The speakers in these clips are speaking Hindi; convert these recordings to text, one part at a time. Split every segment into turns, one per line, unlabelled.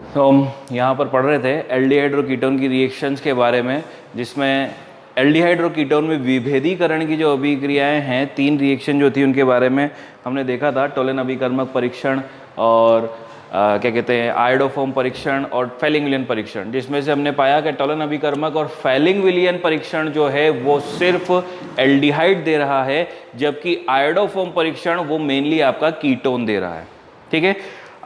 तो हम यहाँ पर पढ़ रहे थे एल्डिहाइड और कीटोन की रिएक्शंस के बारे में, जिसमें एल्डिहाइड और कीटोन में विभेदीकरण की जो अभिक्रियाएं हैं, 3 रिएक्शन जो थी उनके बारे में हमने देखा था। टोलेन अभिकर्मक परीक्षण और क्या कहते हैं आयोडोफोम परीक्षण और फेलिंग विलियन परीक्षण, जिसमें से हमने पाया कि टोलेन अभिकर्मक और फेलिंग विलियन परीक्षण जो है वो सिर्फ एल्डिहाइड दे रहा है, जबकि आयोडोफोम परीक्षण वो मेनली आपका कीटोन दे रहा है। ठीक है,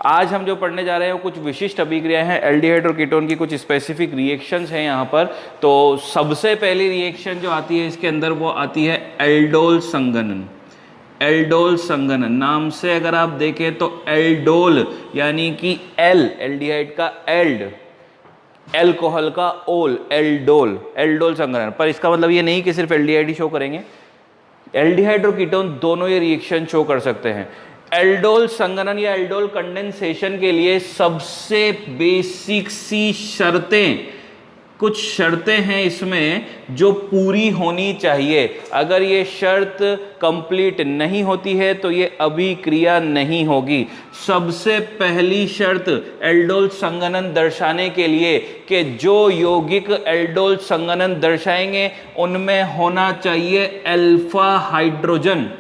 आज हम जो पढ़ने जा रहे हैं वो कुछ विशिष्ट अभिक्रियाएं हैं, एल्डिहाइड और कीटोन की कुछ स्पेसिफिक रिएक्शंस हैं यहाँ पर। तो सबसे पहली रिएक्शन जो आती है इसके अंदर वो आती है एल्डोल संघनन। एल्डोल संघनन नाम से अगर आप देखें तो एल्डोल यानी कि एल्डिहाइड का एल्ड, एल्कोहल का ओल, एल्डोल, एल्डोल संघनन। पर इसका मतलब ये नहीं कि सिर्फ एल्डिहाइड ही शो करेंगे, एल्डिहाइड और कीटोन दोनों ये रिएक्शन शो कर सकते हैं। एल्डोल संघनन या एल्डोल कंडेंसेशन के लिए सबसे बेसिक सी शर्तें, कुछ शर्तें हैं इसमें जो पूरी होनी चाहिए। अगर ये शर्त कंप्लीट नहीं होती है तो ये अभिक्रिया नहीं होगी। सबसे पहली शर्त एल्डोल संघनन दर्शाने के लिए कि जो यौगिक एल्डोल संघनन दर्शाएंगे उनमें होना चाहिए अल्फा हाइड्रोजन।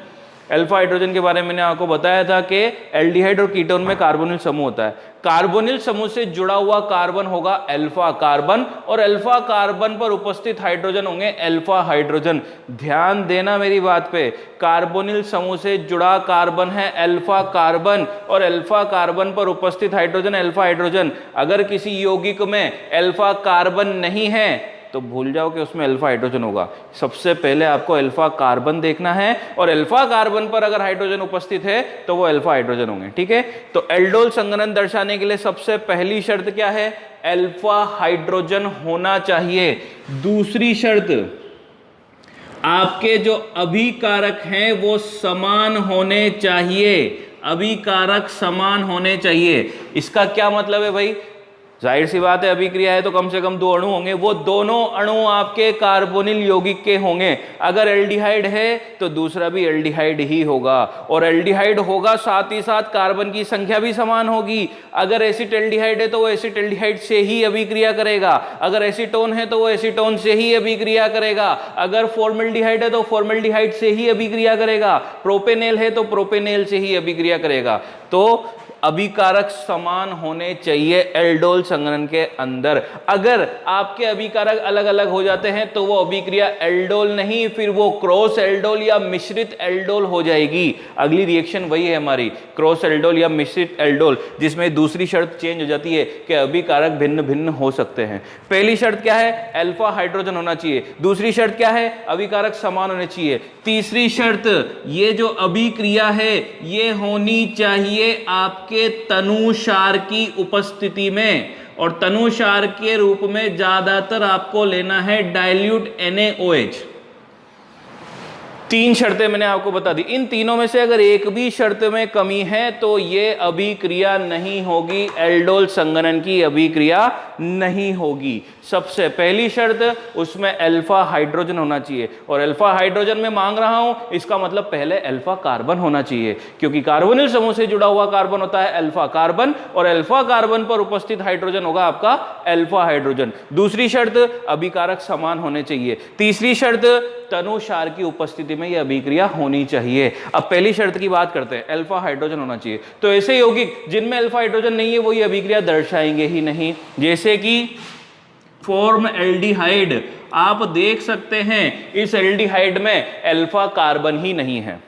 अल्फा हाइड्रोजन के बारे में मैंने आपको बताया था कि एल्डिहाइड और कीटोन में कार्बोनिल समूह होता है। कार्बोनिल समूह से जुड़ा हुआ कार्बन होगा अल्फा कार्बन, और अल्फा कार्बन पर उपस्थित हाइड्रोजन होंगे अल्फा हाइड्रोजन। ध्यान देना मेरी बात पे, कार्बोनिल समूह से जुड़ा कार्बन है अल्फा कार्बन और अल्फा कार्बन पर उपस्थित हाइड्रोजन अल्फा हाइड्रोजन। अगर किसी यौगिक में अल्फा कार्बन नहीं है तो भूल जाओ कि उसमें अल्फा हाइड्रोजन होगा। सबसे पहले आपको अल्फा कार्बन देखना है, और अल्फा कार्बन पर अगर हाइड्रोजन उपस्थित है तो वो अल्फा हाइड्रोजन होंगे। ठीक है, तो एल्डोल संघनन दर्शाने के लिए सबसे पहली शर्त क्या है? अल्फा हाइड्रोजन होना चाहिए। दूसरी शर्त, आपके जो अभिकारक हैं वो समान होने चाहिए। अभिकारक समान होने चाहिए। इसका क्या मतलब है भाई? जाहिर सी बात है, अभिक्रिया है तो कम से कम 2 अणु होंगे, वो दोनों अणु आपके कार्बोनिल यौगिक के होंगे। अगर एल्डिहाइड है तो दूसरा भी एल्डिहाइड ही होगा, और एल्डिहाइड होगा साथ ही साथ कार्बन की संख्या भी समान होगी। अगर एसिटेल्डिहाइड है तो वो एसिटेल्डिहाइड से ही अभिक्रिया करेगा, अगर एसीटोन है तो वो एसीटोन से ही अभिक्रिया करेगा, अगर फॉर्मल्डिहाइड है तो फॉर्मल्डिहाइड से ही अभिक्रिया करेगा, प्रोपेनेल है तो प्रोपेनेल से ही अभिक्रिया करेगा। तो अभिकारक समान होने चाहिए एल्डोल संघनन के अंदर। अगर आपके अभिकारक अलग अलग हो जाते हैं तो वो अभिक्रिया एल्डोल नहीं, फिर वो क्रॉस एल्डोल या मिश्रित एल्डोल हो जाएगी। अगली रिएक्शन वही है हमारी, क्रॉस एल्डोल या मिश्रित एल्डोल, जिसमें दूसरी शर्त चेंज हो जाती है कि अभिकारक भिन्न भिन्न हो सकते हैं। पहली शर्त क्या है? अल्फा हाइड्रोजन होना चाहिए। दूसरी शर्त क्या है? अभिकारक समान होने चाहिए। तीसरी शर्त, ये जो अभिक्रिया है ये होनी चाहिए आपके तनुसार की उपस्थिति में, और तनुसार के रूप में ज्यादातर आपको लेना है डाइल्यूट NaOH। 3 शर्तें मैंने आपको बता दी। इन तीनों में से अगर एक भी शर्त में कमी है तो ये अभिक्रिया नहीं होगी, एल्डोल संघनन की अभिक्रिया नहीं होगी। सबसे पहली शर्त, उसमें अल्फा हाइड्रोजन होना चाहिए, और अल्फा हाइड्रोजन में मांग रहा हूं इसका मतलब पहले अल्फा कार्बन होना चाहिए, क्योंकि कार्बोनिल समूह से जुड़ा हुआ कार्बन होता है अल्फा कार्बन, और अल्फा कार्बन पर उपस्थित हाइड्रोजन होगा आपका अल्फा हाइड्रोजन। दूसरी शर्त, अभिकारक समान होने चाहिए। तीसरी शर्त, तनुसार की उपस्थिति में यह अभिक्रिया होनी चाहिए। अब पहली शर्त की बात करते हैं, अल्फा हाइड्रोजन होना चाहिए। तो ऐसे यौगिक जिनमें अल्फा हाइड्रोजन नहीं है वो ये अभिक्रिया दर्शाएंगे ही नहीं, जैसे कि फॉर्म एल्डिहाइड। आप देख सकते हैं इस एल्डिहाइड में अल्फा कार्बन ही नहीं है।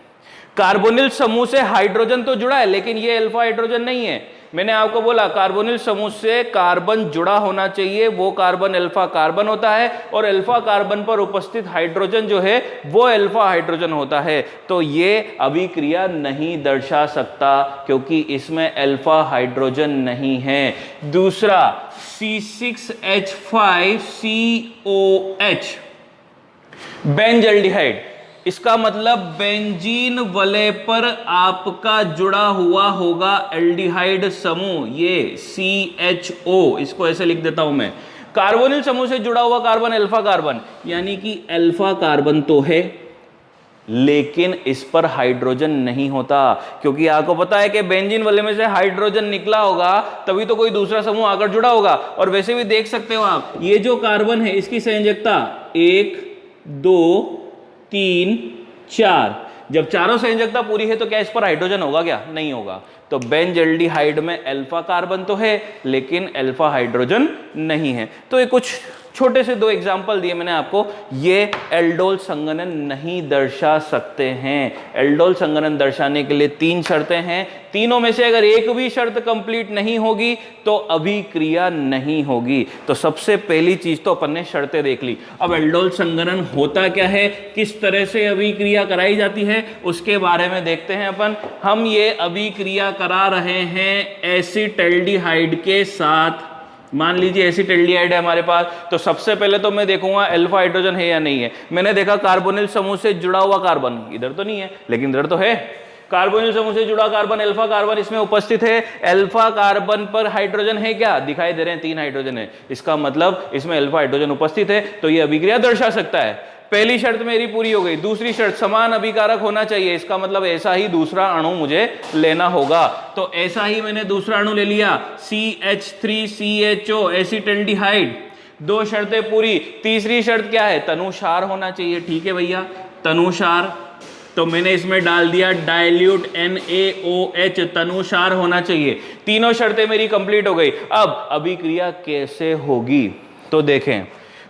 कार्बोनिल समूह से हाइड्रोजन तो जुड़ा है लेकिन ये अल्फा हाइड्रोजन नहीं है। मैंने आपको बोला कार्बोनिल समूह से कार्बन जुड़ा होना चाहिए, वो कार्बन अल्फा कार्बन होता है, और अल्फा कार्बन पर उपस्थित हाइड्रोजन जो है वो अल्फा हाइड्रोजन होता है। तो ये अभिक्रिया नहीं दर्शा सकता क्योंकि इसमें अल्फा हाइड्रोजन नहीं है। दूसरा, C6H5COH बेंजल्डिहाइड, इसका मतलब बेंजीन वलय पर आपका जुड़ा हुआ होगा एल्डिहाइड समूह, ये CHO, इसको ऐसे लिख देता हूं मैं। कार्बोनिल समूह से जुड़ा हुआ कार्बन अल्फा कार्बन, यानी कि अल्फा कार्बन तो है, लेकिन इस पर हाइड्रोजन नहीं होता, क्योंकि आपको पता है कि बेंजीन वाले में से हाइड्रोजन निकला होगा तभी तो कोई दूसरा समूह आकर जुड़ा होगा। और वैसे भी देख सकते हो आप, ये जो कार्बन है इसकी संयोजकता 1 2 3 4, जब चारों संयोजकता पूरी है तो क्या इस पर हाइड्रोजन होगा? क्या नहीं होगा। तो बेंजल्डिहाइड में अल्फा कार्बन तो है लेकिन अल्फा हाइड्रोजन नहीं है। तो ये कुछ छोटे से 2 एग्जाम्पल दिए मैंने आपको, ये एल्डोल संघनन नहीं दर्शा सकते हैं। एल्डोल संघनन दर्शाने के लिए 3 शर्तें हैं, तीनों में से अगर एक भी शर्त कंप्लीट नहीं होगी तो अभिक्रिया नहीं होगी। तो सबसे पहली चीज तो अपन ने शर्तें देख ली। अब एल्डोल संघनन होता क्या है, किस तरह से अभिक्रिया कराई जाती है, उसके बारे में देखते हैं अपन। हम ये अभिक्रिया करा रहे हैं एसिटल्डिहाइड के साथ। मान लीजिए एसिटल्डिहाइड है हमारे पास, तो सबसे पहले तो मैं देखूंगा अल्फा हाइड्रोजन है या नहीं है। मैंने देखा कार्बोनिल समूह से जुड़ा हुआ कार्बन इधर तो नहीं है, लेकिन इधर तो है। कार्बोनिल समूह से जुड़ा कार्बन, अल्फा कार्बन इसमें उपस्थित है। अल्फा कार्बन पर हाइड्रोजन है क्या? दिखाई दे रहे हैं 3 हाइड्रोजन है। इसका मतलब इसमें अल्फा हाइड्रोजन उपस्थित है, तो यह अभिक्रिया दर्शा सकता है। पहली शर्त मेरी पूरी हो गई। दूसरी शर्त, समान अभिकारक होना चाहिए। इसका मतलब ऐसा ही दूसरा अणु मुझे लेना होगा। तो ऐसा ही मैंने दूसरा अणु ले लिया, CH3CHO एसिटल्डिहाइड। 2 शर्तें पूरी। तीसरी शर्त क्या है? तनुसार होना चाहिए। ठीक है भैया, तनुसार। तो मैंने इसमें डाल दिया डाइल्यूट NaOH, तनुसार होना चाहिए। तीनों शर्तें मेरी कंप्लीट हो गई। अब अभिक्रिया कैसे होगी तो देखें,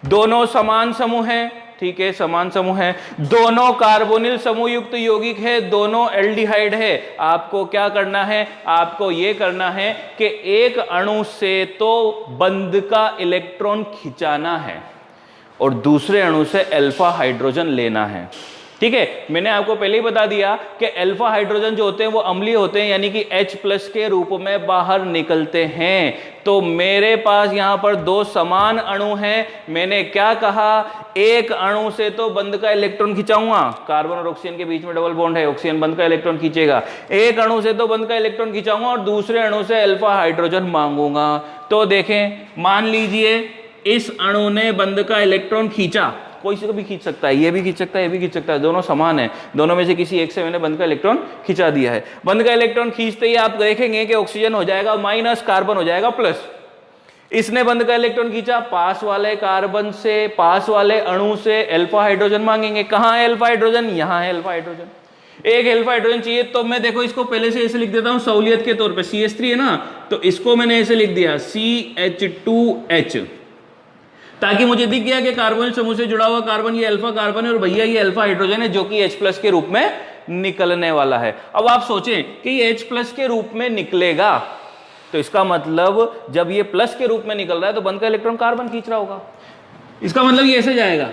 दोनों समान समूह हैं, ठीक है, समान समूह है, दोनों कार्बोनिल समूह युक्त यौगिक है, दोनों एल्डिहाइड है। आपको क्या करना है? आपको यह करना है कि एक अणु से तो बंध का इलेक्ट्रॉन खिंचाना है और दूसरे अणु से अल्फा हाइड्रोजन लेना है। ठीक है, मैंने आपको पहले ही बता दिया कि अल्फा हाइड्रोजन जो होते हैं वो अम्लीय होते हैं, यानी कि H+ के रूप में बाहर निकलते हैं। तो मेरे पास यहां पर 2 समान अणु हैं। मैंने क्या कहा? एक अणु से तो बंध का इलेक्ट्रॉन खिंचाऊंगा, कार्बन और ऑक्सीजन के बीच में डबल बॉन्ड है, ऑक्सीजन बंध का इलेक्ट्रॉन खींचेगा। एक अणु से तो बंध का इलेक्ट्रॉन खिंचाऊंगा और दूसरे अणु से अल्फा हाइड्रोजन मांगूंगा। तो देखें, मान लीजिए इस अणु ने बंध का इलेक्ट्रॉन खींचा, कोई से भी खींच सकता है, ये भी खींच सकता है, ये भी खींच सकता है, दोनों समान है। दोनों में से किसी एक से मैंने बंध का इलेक्ट्रॉन खिंचा दिया है। बंध का इलेक्ट्रॉन खींचते ही आप देखेंगे कि ऑक्सीजन हो जाएगा माइनस, कार्बन हो जाएगा प्लस। इसने बंध का इलेक्ट्रॉन खींचा, पास वाले कार्बन से, पास वाले अणु से अल्फा हाइड्रोजन मांगेंगे। कहां है अल्फा हाइड्रोजन? यहां है अल्फा हाइड्रोजन। एक अल्फा हाइड्रोजन चाहिए, तो मैं देखो इसको पहले से ऐसे लिख देता हूं सहूलियत के तौर पे। CH3 है ना, तो इसको मैंने ऐसे लिख दिया CH2H, ताकि मुझे दिख गया कि कार्बोनिल समूह से जुड़ा हुआ कार्बन ये अल्फा कार्बन है और भैया ये अल्फा हाइड्रोजन है जो कि H+ के रूप में निकलने वाला है। अब आप सोचें कि ये H+ के रूप में निकलेगा, तो इसका मतलब जब ये प्लस के रूप में निकल रहा है तो बंध का इलेक्ट्रॉन कार्बन खींच रहा होगा। इसका मतलब ये ऐसे जाएगा,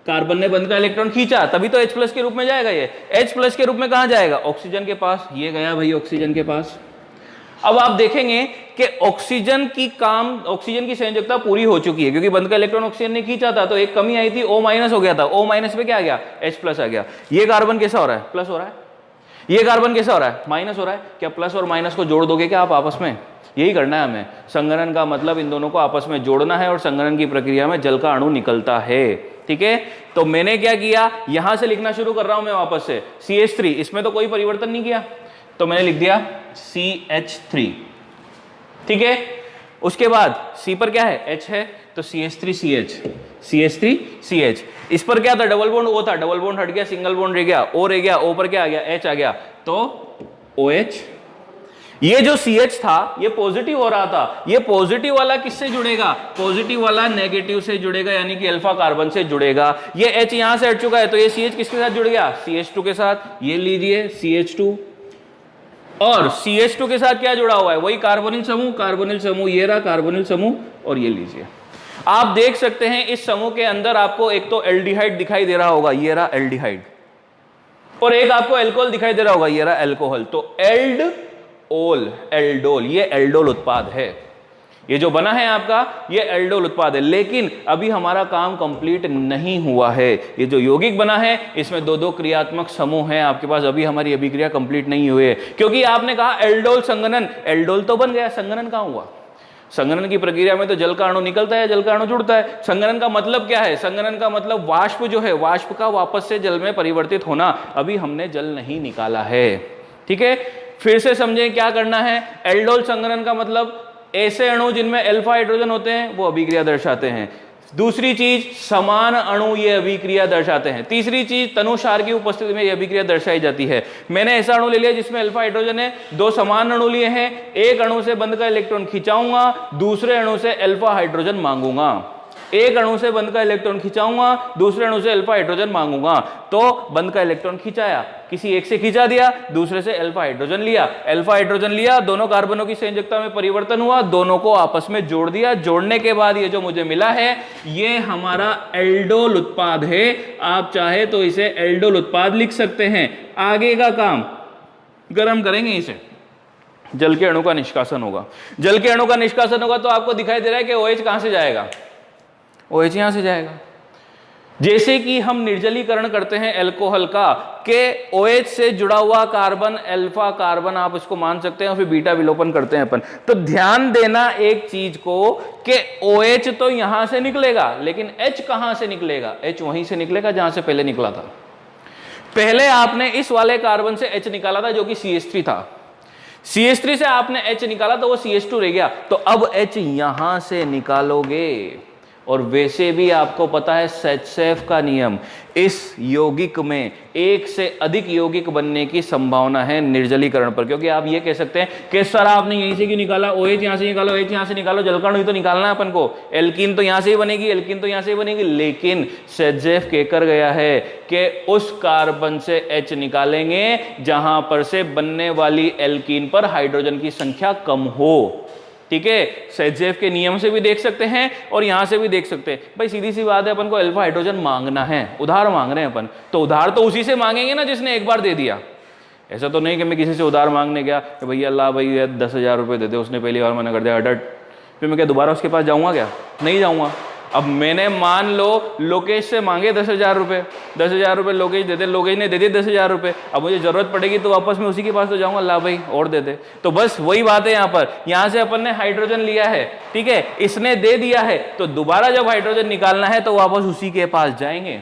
कार्बन ने बंध का इलेक्ट्रॉन खींचा तभी तो H+ के रूप में जाएगा। ये H+ के रूप में कहां जाएगा? ऑक्सीजन के पास। ये गया भाई ऑक्सीजन के पास। अब आप देखेंगे कि ऑक्सीजन की संयोजकता पूरी हो चुकी है, क्योंकि बंध का इलेक्ट्रॉन ऑक्सीजन ने खींचा था, तो एक कमी आई थी, O- हो गया था। O- पे क्या आ गया? H+ आ गया। ये कार्बन कैसा हो रहा है? प्लस हो रहा है। ये कार्बन कैसा हो रहा है? माइनस हो रहा है। क्या प्लस और माइनस को जोड़ दोगे क्या आप आपस में? यही करना है हमें। संघनन का मतलब इन दोनों को आपस में जोड़ना है और संघनन की प्रक्रिया में जल का अणु निकलता है। ठीक है, तो मैंने क्या किया, यहां से लिखना शुरू कर रहा हूं मैं वापस से। CH3, इसमें तो कोई परिवर्तन नहीं किया, तो मैंने लिख दिया CH3। ठीक है, उसके बाद C पर क्या है? H है, तो CH3CH, CH3CH। इस पर क्या था? डबल बॉन्ड O था, डबल बॉन्ड हट गया, सिंगल बॉन्ड रह गया, O रह गया, O पर क्या आ गया? H आ गया, तो OH। ये जो CH था ये पॉजिटिव हो रहा था, ये पॉजिटिव वाला किससे जुड़ेगा? पॉजिटिव वाला नेगेटिव से जुड़ेगा, यानी कि अल्फा कार्बन से जुड़ेगा। ये H यहां से हट चुका है, तो ये CH किसके साथ जुड़ गया? CH2 के साथ। ये लीजिए CH2, और CH2 के साथ क्या जुड़ा हुआ है? वही कार्बोनिल समूह, कार्बोनिल समूह ये रहा कार्बोनिल समूह, और ये लीजिए आप देख सकते हैं इस समूह के अंदर आपको एक तो एल्डिहाइड दिखाई दे रहा होगा, ये रहा एल्डिहाइड, और एक आपको अल्कोहल दिखाई दे रहा होगा, ये रहा अल्कोहल। तो एल्डोल, एल्डोल, ये एल्डोल उत्पाद है। ये जो बना है आपका ये एल्डोल उत्पाद है। लेकिन अभी हमारा काम कंप्लीट नहीं हुआ है। ये जो यौगिक बना है इसमें 2-2 क्रियात्मक समूह हैं आपके पास, अभी हमारी अभिक्रिया कंप्लीट नहीं हुई है, क्योंकि आपने कहा एल्डोल संघनन, एल्डोल तो बन गया, संघनन कहां हुआ? संघनन की प्रक्रिया में तो जल का अणु निकलता है, जल का अणु जुड़ता है। संघनन का मतलब क्या है? संघनन का मतलब वाष्प जो है, वाष्प का वापस से जल में परिवर्तित होना। अभी हमने जल नहीं निकाला है, ठीक है। फिर से समझें क्या करना है। एल्डोल संघनन का मतलब ऐसे अणु जिनमें अल्फा हाइड्रोजन होते हैं वो अभिक्रिया दर्शाते हैं। दूसरी चीज, समान अणु ये अभिक्रिया दर्शाते हैं। तीसरी चीज, तनुसार की उपस्थिति में ये अभिक्रिया दर्शाई जाती है। मैंने ऐसा अणु ले लिया जिसमें अल्फा हाइड्रोजन है, दो समान अणु लिए हैं, एक अणु से बंध का इलेक्ट्रॉन खिंचाऊंगा, दूसरे अणु से अल्फा हाइड्रोजन मांगूंगा। एक अणु से बंध का इलेक्ट्रॉन खिंचाऊंगा, दूसरे अणु से अल्फा हाइड्रोजन मांगूंगा। तो बंध का इलेक्ट्रॉन खिंचाया, किसी एक से खिंचा दिया, दूसरे से अल्फा हाइड्रोजन लिया, अल्फा हाइड्रोजन लिया, दोनों कार्बनों की संयोजकता में परिवर्तन हुआ, दोनों को आपस में जोड़ दिया। जोड़ने के बाद ये जो मुझे मिला है ये हमारा एल्डोल उत्पाद है। आप चाहे तो इसे एल्डोल उत्पाद लिख सकते हैं। आगे का काम गर्म करेंगे इसे, जल के अणु का निष्कासन होगा। जल के अणु का निष्कासन होगा तो आपको दिखाई दे रहा है कि OH कहां से जाएगा? OH यहां से जाएगा। जैसे कि हम निर्जलीकरण करते हैं अल्कोहल का, के OH से जुड़ा हुआ कार्बन अल्फा कार्बन आप इसको मान सकते हैं, और फिर बीटा विलोपन करते हैं अपन। तो ध्यान देना एक चीज को कि OH तो यहां से निकलेगा, लेकिन H कहां से निकलेगा? H वहीं से निकलेगा जहां से पहले निकला था। पहले आपने इस वाले कार्बन से H निकाला था जो कि CH3 था। CH3 से आपने H निकाला तो वो CH2 रह गया। तो अब H यहां से निकालोगे। और वैसे भी आपको पता है सेचसेफ का नियम, इस यौगिक में एक से अधिक यौगिक बनने की संभावना है निर्जलीकरण पर। क्योंकि आप ये कह सकते हैं कि सर आपने यहीं से क्यों निकाला, OH यहां से निकालो, OH यहां से निकालो, जल का अणु तो निकालना है अपन को, एल्कीन तो यहां से ही बनेगी, एल्कीन तो यहां से ही बनेगी। लेकिन सेचसेफ कहकर गया है कि उस कार्बन से H निकालेंगे जहां पर से बनने वाली एल्कीन पर हाइड्रोजन की संख्या कम हो, ठीक है। सेचसेफ के नियम से भी देख सकते हैं और यहां से भी देख सकते हैं। भाई सीधी सी बात है, अपन को अल्फा हाइड्रोजन मांगना है, उधार मांग रहे हैं अपन, तो उधार तो उसी से मांगेंगे ना जिसने एक बार दे दिया। ऐसा तो नहीं कि मैं किसी से उधार मांगने गया कि भैया अल्लाह भाई 10,000 रुपये दे दे, उसने पहली बार मना कर दिया, अडट, फिर मैं क्या दोबारा उसके पास जाऊंगा? क्या नहीं जाऊंगा। अब मैंने मान लो लोकेश से मांगे 10,000 रुपये, 10,000 रुपये लोकेश दे दे, लोकेश ने दे दिए 10,000 रुपये। अब मुझे जरूरत पड़ेगी तो वापस मैं उसी के पास तो जाऊंगा, ला भाई और दे दे। तो बस वही बात है यहाँ पर। यहाँ से अपन ने हाइड्रोजन लिया है, ठीक है, इसने दे दिया है, तो दोबारा जब हाइड्रोजन निकालना है तो वापस उसी के पास जाएंगे,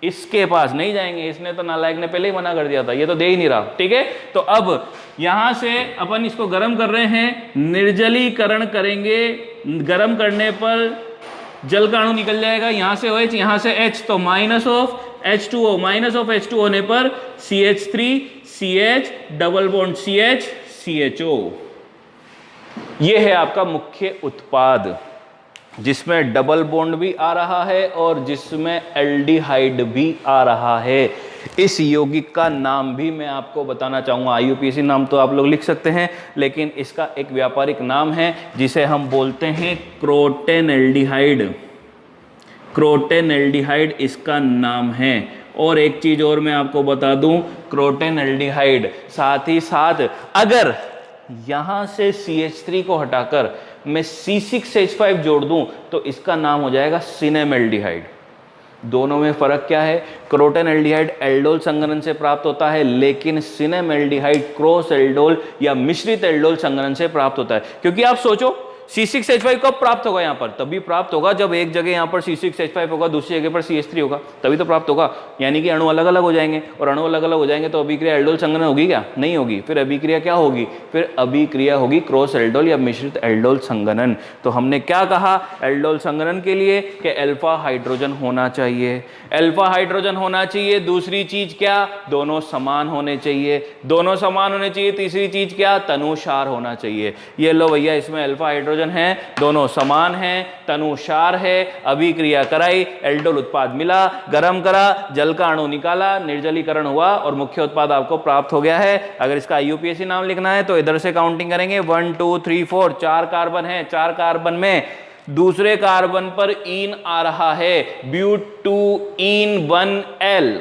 इसके पास नहीं जाएंगे। इसने तो नालायक ने पहले ही मना कर दिया था, ये तो दे ही नहीं रहा, ठीक है। तो अब यहां से अपन इसको गर्म कर रहे हैं, निर्जलीकरण करेंगे। गर्म करने पर जल का अणु निकल जाएगा, यहां से OH, यहां से H, तो minus of H2O, minus of H2O होने पर CH3 CH double bond CH CHO। यह है आपका मुख्य उत्पाद, जिसमें डबल बॉन्ड भी आ रहा है और जिसमें एल्डिहाइड भी आ रहा है। इस यौगिक का नाम भी मैं आपको बताना चाहूँगा। IUPAC नाम तो आप लोग लिख सकते हैं, लेकिन इसका एक व्यापारिक नाम है जिसे हम बोलते हैं क्रोटेनएल्डिहाइड। क्रोटेनएल्डिहाइड इसका नाम है। और एक चीज़ और मैं आपको बता दूं, क्रोटेनएल्डिहाइड साथ ही साथ अगर यहाँ से CH3 को हटाकर मैं C6H5 जोड़ दूं तो इसका नाम हो जाएगा सिनेमेल्डिहाइड। दोनों में फर्क क्या है? क्रोटेनएल्डिहाइड एल्डोल संघनन से प्राप्त होता है, लेकिन सिनेमेल्डिहाइड क्रॉस एल्डोल या मिश्रित एल्डोल संघनन से प्राप्त होता है। क्योंकि आप सोचो C6H5 कब प्राप्त होगा? यहाँ पर तभी प्राप्त होगा जब एक जगह यहाँ पर C6H5 होगा, दूसरी जगह पर CH3 होगा, तभी तो प्राप्त होगा। यानी कि अणु अलग अलग हो जाएंगे, और अणु अलग अलग हो जाएंगे तो अभिक्रिया एल्डोल संघनन होगी क्या? नहीं होगी। फिर अभिक्रिया क्या होगी? फिर अभिक्रिया होगी क्रॉस एल्डोल या मिश्रित एल्डोल संघनन। तो हमने क्या कहा एल्डोल संघनन के लिए? कि अल्फा हाइड्रोजन होना चाहिए, अल्फा हाइड्रोजन होना चाहिए। दूसरी चीज क्या? दोनों समान होने चाहिए, दोनों समान होने चाहिए। तीसरी चीज क्या? तनुसार होना चाहिए। ये लो भैया, इसमें अल्फा हाइड्रोजन है, दोनों समान हैं, तनुसार है। अभिक्रिया कराई, एल्डोल उत्पाद मिला, गर्म करा, जल का अणु निकाला, निर्जलीकरण हुआ और मुख्य उत्पाद आपको प्राप्त हो गया है। अगर इसका IUPAC नाम लिखना है तो इधर से काउंटिंग करेंगे, 1 2 3 4, 4 कार्बन है। 4 कार्बन में दूसरे कार्बन पर ईन आ रहा है, ब्यूट2ईन 1L,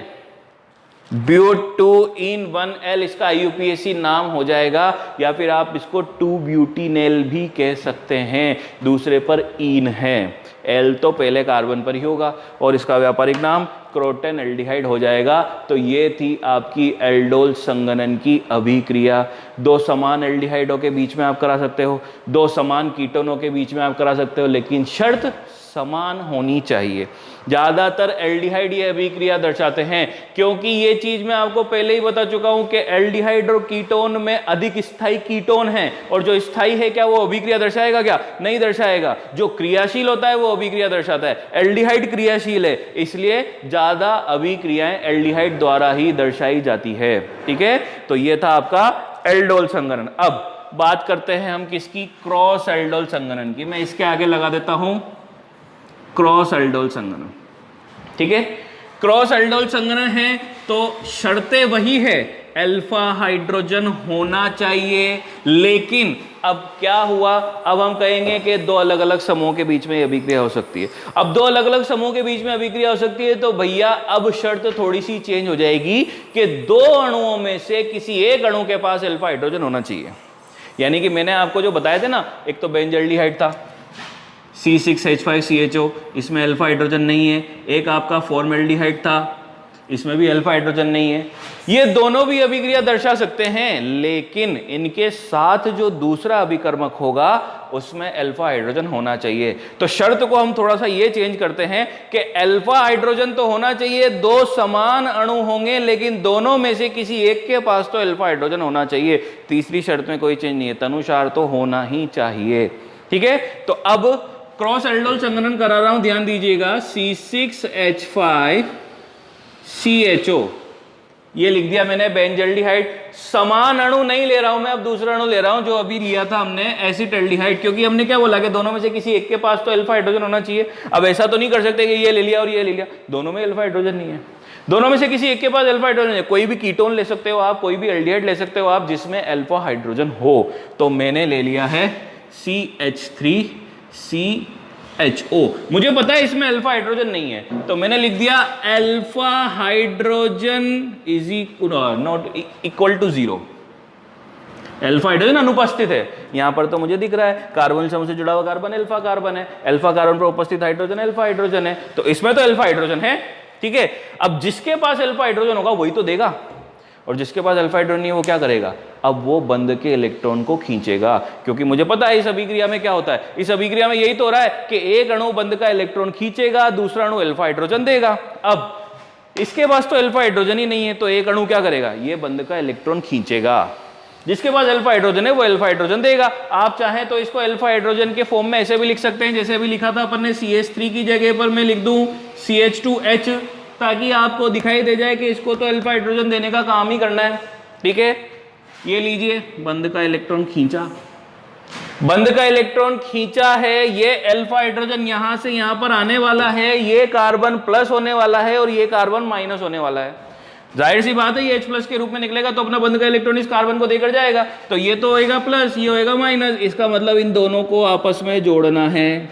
ब्यूट2ईन 1L इसका IUPAC नाम हो जाएगा, या फिर आप इसको 2-ब्यूटीनेल भी कह सकते हैं। दूसरे पर ईन है, L तो पहले कार्बन पर ही होगा और इसका व्यापारिक नाम क्रोटन एल्डिहाइड हो जाएगा। तो ये थी आपकी एल्डोल संघनन की अभिक्रिया। दो समान एल्डिहाइडों के बीच में आप करा सकते हो, दो समान कीटोनों के बीच में आप करा सकते हो, लेकिन शर्त समान होनी चाहिए। ज्यादातर एल्डिहाइड ये अभिक्रिया दर्शाते हैं, क्योंकि ये चीज मैं आपको पहले ही बता चुका हूं कि एल्डिहाइड और कीटोन में अधिक स्थायी कीटोन है, और जो स्थायी है क्या वो अभिक्रिया दर्शाएगा क्या? नहीं दर्शाएगा। जो क्रियाशील होता है वो अभिक्रिया दर्शाता है। एल्डिहाइड क्रियाशील है, इसलिए ज्यादा अभिक्रियाएं एल्डिहाइड द्वारा ही दर्शाई जाती है। ठीक है, तो ये था आपका एल्डोल संघनन। अब बात करते हैं हम किसकी? क्रॉस एल्डोल संघनन की। मैं इसके आगे लगा देता हूं क्रॉस एल्डोल संघनन। ठीक है, क्रॉस एल्डोल संघनन है तो शर्तें वही है, अल्फा हाइड्रोजन होना चाहिए। लेकिन अब क्या हुआ? अब हम कहेंगे कि दो अलग अलग समूहों के बीच में अभिक्रिया हो सकती है। अब दो अलग अलग समूहों के बीच में अभिक्रिया हो सकती है, तो भैया अब शर्त थोड़ी सी चेंज हो जाएगी कि दो अणुओं में से किसी एक अणु के पास अल्फा हाइड्रोजन होना चाहिए। यानी कि मैंने आपको जो बताया था ना, एक तो बेंजल्डिहाइड था C6H5CHO, इसमें अल्फा हाइड्रोजन नहीं है। एक आपका फॉर्मल्डिहाइड था, इसमें भी अल्फा हाइड्रोजन नहीं है। ये दोनों भी अभिक्रिया दर्शा सकते हैं, लेकिन इनके साथ जो दूसरा अभिकर्मक होगा उसमें अल्फा हाइड्रोजन होना चाहिए। तो शर्त को हम थोड़ा सा ये चेंज करते हैं कि अल्फा हाइड्रोजन तो होना चाहिए, दो समान अणु होंगे, लेकिन दोनों में से किसी एक के पास तो अल्फा हाइड्रोजन होना चाहिए। तीसरी शर्त में कोई चेंज नहीं है, तनुसार तो होना ही चाहिए। ठीक है, तो अब क्रॉस एल्डोल संघनन करा रहा हूं, ध्यान दीजिएगा। C6H5CHO ये लिख दिया मैंने, बेंजल्डिहाइड। समान अणु नहीं ले रहा हूं मैं, अब दूसरा अणु ले रहा हूं जो अभी लिया था हमने, एसिटल्डिहाइड, क्योंकि हमने क्या बोला कि दोनों में से किसी एक के पास तो अल्फा हाइड्रोजन होना चाहिए। अब ऐसा तो नहीं कर सकते कि ये ले लिया और ये ले लिया, दोनों में अल्फा हाइड्रोजन नहीं है। दोनों में से किसी एक के पास अल्फा हाइड्रोजन है। कोई भी कीटोन ले सकते हो आप, कोई भी एल्डिहाइड ले सकते हो आप जिसमें अल्फा हाइड्रोजन हो। तो मैंने ले लिया है CH3CHO। मुझे पता है इसमें अल्फा हाइड्रोजन नहीं है, तो मैंने लिख दिया alpha hydrogen is not equal to 0। Alpha hydrogen अनुपस्थित है। यहां पर तो मुझे दिख रहा है कार्बन समूह से जुड़ा हुआ कार्बन अल्फा कार्बन है, अल्फा कार्बन पर उपस्थित हाइड्रोजन अल्फा हाइड्रोजन है, तो इसमें तो अल्फा हाइड्रोजन है। ठीक है, अब जिसके पास अल्फा हाइड्रोजन होगा वही तो देगा, और जिसके पास अल्फा हाइड्रोजन नहीं है वो क्या करेगा? अब वो बंध के इलेक्ट्रॉन को खींचेगा, क्योंकि मुझे पता है इस अभिक्रिया में क्या होता है। इस अभिक्रिया में यही तो हो रहा है कि एक अणु बंध का इलेक्ट्रॉन खींचेगा, दूसरा अणु अल्फा हाइड्रोजन देगा। अब इसके पास तो अल्फा हाइड्रोजन ही नहीं है, तो एक अणु क्या करेगा? ये बंध का इलेक्ट्रॉन खींचेगा। जिसके पास अल्फा हाइड्रोजन है वो अल्फा हाइड्रोजन देगा। आप चाहें तो इसको अल्फा हाइड्रोजन के फॉर्म में ऐसे भी लिख सकते हैं, जैसे अभी लिखा था अपन ने, CH3 की जगह पर मैं लिख दूं CH2H, ताकि आपको दिखाई दे जाए कि इसको तो अल्फा हाइड्रोजन देने का काम ही करना है। ठीक है, ये लीजिए, बंध का इलेक्ट्रॉन खींचा, बंध का इलेक्ट्रॉन खींचा है, ये अल्फा हाइड्रोजन यहां से यहां पर आने वाला है, ये कार्बन प्लस होने वाला है और ये कार्बन माइनस होने वाला है। जाहिर सी बात है ये H+ के रूप में निकलेगा, तो अपना बंध का इलेक्ट्रॉन इस कार्बन को देकर जाएगा, तो ये तो होएगा प्लस, ये होएगा माइनस। इसका मतलब इन दोनों को आपस में जोड़ना है।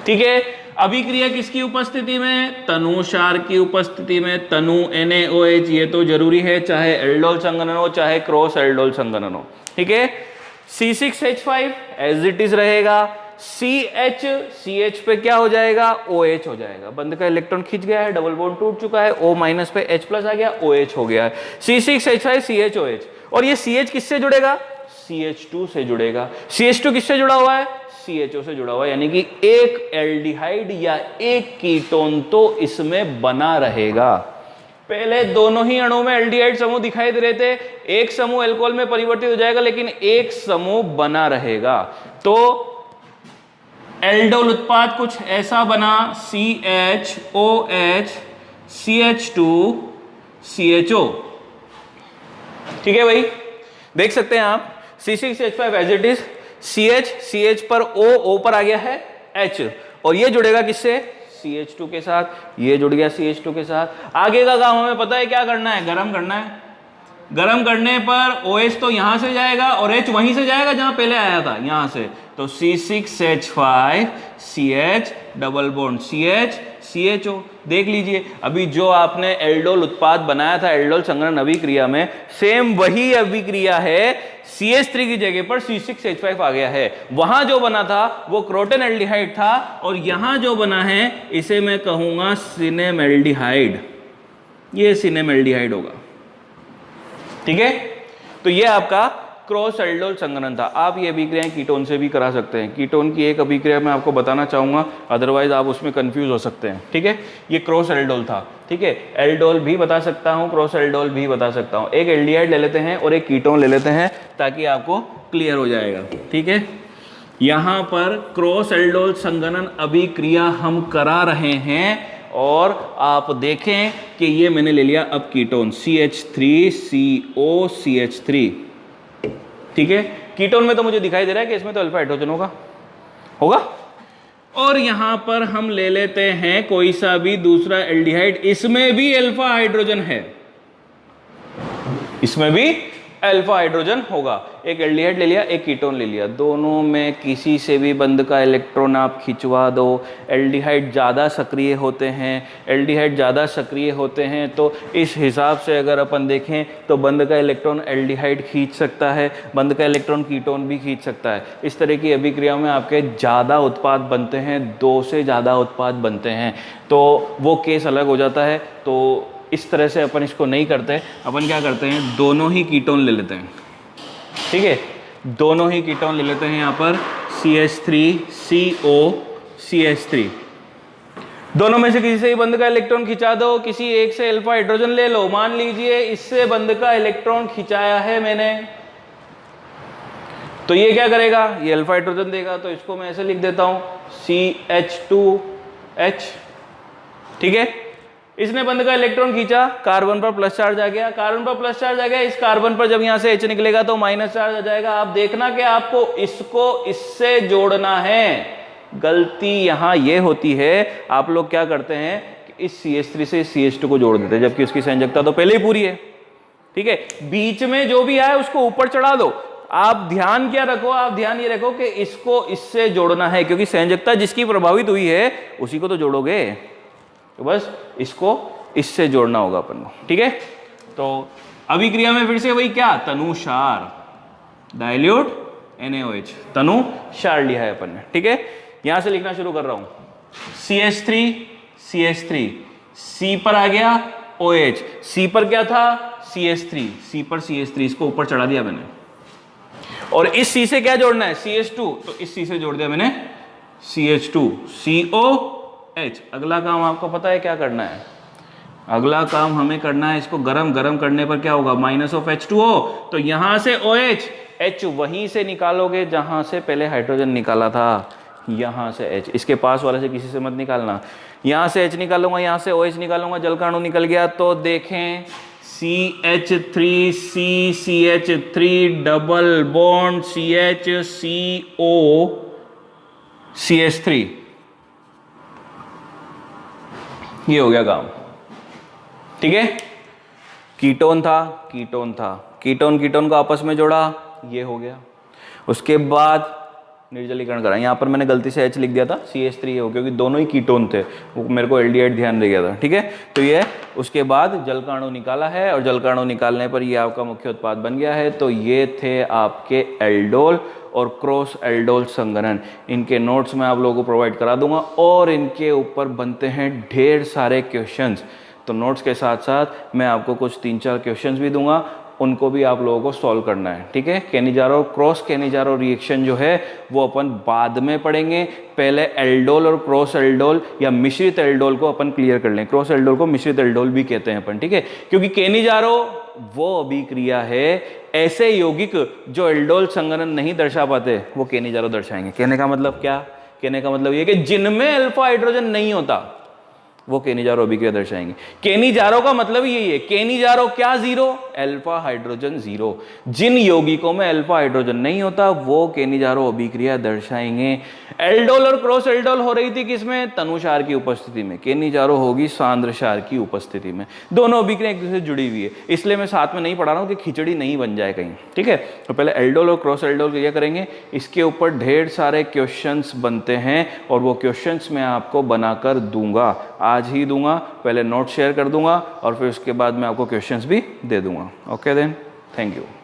ठीक है, अभिक्रिया किसकी उपस्थिति में? तनुसार की उपस्थिति में। तनु NaOH ये तो जरूरी है, चाहे एल्डोल संघनन हो चाहे क्रॉस एल्डोल संघनन हो। ठीक है, C6H5 एज इट इज रहेगा, CH पे क्या हो जाएगा? OH हो जाएगा। बंध का इलेक्ट्रॉन खींच गया है, डबल बॉन्ड टूट चुका है, O- पे H+ आ गया, OH हो गया है। C6H5 CHOH, और ये CH किससे जुड़ेगा? CH2 से जुड़ेगा। CH2 किससे जुड़ा हुआ है? CHO से जुड़ा हुआ है, यानी कि एक एल्डिहाइड या एक कीटोन तो इसमें बना रहेगा। पहले दोनों ही अणुओं में एल्डिहाइड समूह दिखाई दे रहे थे, एक समूह अल्कोहल में परिवर्तित हो जाएगा, लेकिन एक समूह बना रहेगा। तो एल्डोल उत्पाद कुछ ऐसा बना, CHOH CH2 CHO। ठीक है भाई, देख सकते हैं आप, C6H5 as it is, CH पर O पर आ गया है H, और ये जुड़ेगा किससे? CH2 के साथ, ये जुड़ गया CH2 के साथ। आगे का काम हमें पता है क्या करना है, गरम करना है। गरम करने पर OH तो यहां से जाएगा और H वहीं से जाएगा जहां पहले आया था, यहां से। तो C6H5CH double bond CH CHO। देख लीजिए अभी जो आपने एल्डोल उत्पाद बनाया था एल्डोल संघनन अभिक्रिया में, सेम वही अभिक्रिया है, CH3 की जगह पर C6H5 आ गया है। वहां जो बना था वो क्रोटन एल्डिहाइड था और यहां जो बना है इसे मैं कहूंगा सिनेमेल्डिहाइड। ये सिनेमेल्डिहाइड होगा, ठीक है। तो ये आपका क्रॉस एल्डोल संघनन था। आप ये अभिक्रियाएं कीटोन से भी करा सकते हैं। कीटोन की एक अभिक्रिया मैं आपको बताना चाहूंगा, अदरवाइज आप उसमें कंफ्यूज हो सकते हैं, ठीक है। ये क्रॉस एल्डोल था, ठीक है। एल्डोल भी बता सकता हूं, क्रॉस एल्डोल भी बता सकता हूं। एक एल्डिहाइड ले लेते हैं और एक कीटोन ले लेते हैं ताकि आपको क्लियर हो जाएगा, ठीक है। यहां पर क्रॉस एल्डोल संघनन अभिक्रिया हम करा रहे हैं और आप देखें कि ये मैंने ले लिया अब कीटोन CH3COCH3, ठीक है। कीटोन में तो मुझे दिखाई दे रहा है कि इसमें तो अल्फा हाइड्रोजन होगा। और यहां पर हम ले लेते हैं कोई सा भी दूसरा एल्डिहाइड, इसमें भी अल्फा हाइड्रोजन है, इसमें भी अल्फा हाइड्रोजन होगा। एक एल्डिहाइड ले लिया, एक कीटोन ले लिया, दोनों में किसी से भी बंध का इलेक्ट्रॉन आप खिंचवा दो। एल्डिहाइड ज़्यादा सक्रिय होते हैं, एल्डिहाइड ज़्यादा सक्रिय होते हैं तो इस हिसाब से अगर अपन देखें तो बंध का इलेक्ट्रॉन एल्डिहाइड खींच सकता है, बंध का इलेक्ट्रॉन कीटोन भी खींच सकता है। इस तरह की अभिक्रिया में आपके ज़्यादा उत्पाद बनते हैं, 2 से ज़्यादा उत्पाद बनते हैं, तो वो केस अलग हो जाता है। तो इस तरह से अपन इसको नहीं करते, अपन क्या करते हैं दोनों ही कीटोन ले लेते हैं, ठीक है। दोनों ही कीटोन ले लेते हैं यहाँ पर CH3COCH3। दोनों में से किसी से ही बंध का इलेक्ट्रॉन खिंचा दो, किसी एक से अल्फा हाइड्रोजन ले लो। मान लीजिए इससे बंध का इलेक्ट्रॉन खिंचाया है मैंने, तो ये क्या करेगा, ये अल्फा हाइड्रोजन देगा। तो इसको मैं ऐसे लिख देता हूं CH2H, ठीक है। इसने बंध का इलेक्ट्रॉन खींचा, कार्बन पर प्लस चार्ज आ गया, कार्बन पर प्लस चार्ज आ गया। इस कार्बन पर जब यहां से H निकलेगा तो माइनस चार्ज आ जाएगा। आप देखना कि आपको इसको इससे जोड़ना है। गलती यहां ये होती है, आप लोग क्या करते हैं कि इस CH3 से इस CH2 को जोड़ देते हैं, जबकि उसकी संयोजकता तो पहले ही पूरी है, ठीक है। बीच में जो भी आए उसको ऊपर चढ़ा दो। आप ध्यान क्या रखो, आप ध्यान ये रखो कि इसको इससे जोड़ना है, क्योंकि संयोजकता जिसकी प्रभावित हुई है उसी को तो जोड़ोगे। तो बस इसको इससे जोड़ना होगा अपन को, ठीक है। तो अभिक्रिया में फिर से वही क्या, तनुसार डाइल्यूट NaOH, तनुसार लिया है अपन ने, ठीक है। यहां से लिखना शुरू कर रहा हूं CH3 C पर आ गया OH, C पर क्या था CH3, C पर CH3, इसको ऊपर चढ़ा दिया मैंने। और इस C से क्या जोड़ना है CH2, तो इस C से जोड़ दिया मैंने CH2 COH। अगला काम आपको पता है क्या करना है, अगला काम हमें करना है, इसको गरम करने पर क्या होगा, -H2O। तो यहां से OH, H वहीं से निकालोगे जहां से पहले हाइड्रोजन निकाला था, यहां से H, इसके पास वाले से किसी से मत निकालना। यहां से H निकालूंगा, यहां से OH निकालूंगा, जल का अणु निकल गया। तो देखें CH3CCH3 डबल बॉन्ड CHCOCH3, ये हो गया काम, ठीक है। कीटोन था, कीटोन को आपस में जोड़ा, ये हो गया। उसके बाद निर्जलीकरण करा, यहाँ पर मैंने गलती से H लिख दिया था, CH3 हो, क्योंकि दोनों ही कीटोन थे, वो मेरे को एल्डिहाइड ध्यान रह गया था, ठीक है। तो ये उसके बाद जल का अणु निकाला है और जल का अणु निकालने पर ये आपका मुख्य उत्पाद बन गया है। तो ये थे आपके एल्डोल और क्रॉस एल्डोल संघनन। इनके नोट्स मैं आप लोगों को प्रोवाइड करा दूंगा और इनके ऊपर बनते हैं ढेर सारे क्वेश्चंस। तो नोट्स के साथ साथ मैं आपको कुछ 3-4 क्वेश्चंस भी दूंगा, उनको भी आप लोगों को सॉल्व करना है, ठीक है। केनिजारो क्रॉस केनिजारो रिएक्शन जो है वो अपन बाद में पढ़ेंगे, पहले एल्डोल और क्रॉस एल्डोल या मिश्रित एल्डोल को अपन क्लियर कर लें। क्रॉस एल्डोल को मिश्रित एल्डोल भी कहते हैं अपन, ठीक है, क्योंकि केनिजारो वो अभिक्रिया है, ऐसे यौगिक जो एल्डोल संघनन नहीं दर्शा पाते वो केनिजारो दर्शाएंगे। कहने का मतलब क्या, कहने का मतलब ये कि जिनमें अल्फा हाइड्रोजन नहीं होता, वो केनिजारो अभिक्रिया दर्शाएंगे। केनिजारो का मतलब यही है, केनिजारो क्या जीरो, अल्फा हाइड्रोजन जीरो। जिन यौगिकों में अल्फा हाइड्रोजन नहीं होता वो केनिजारो अभिक्रिया दर्शाएंगे। एल्डोल और क्रॉस एल्डोल हो रही थी किसमें, तनु क्षार की उपस्थिति में, केनिजारो होगी सांद्र क्षार की उपस्थिति में। दोनों अभिक्रिया एक दूसरे से जुड़ी हुई है, इसलिए मैं साथ में नहीं पढ़ा रहा हूं कि खिचड़ी नहीं बन जाए कहीं, ठीक है। तो पहले एल्डोल और क्रॉस एल्डोल क्रिया करेंगे, इसके ऊपर ढेर सारे क्वेश्चंस बनते हैं और वो क्वेश्चंस मैं आपको बनाकर दूंगा, आज ही दूंगा। पहले नोट शेयर कर दूंगा और फिर उसके बाद मैं आपको क्वेश्चंस भी दे दूंगा। Okay then, thank you.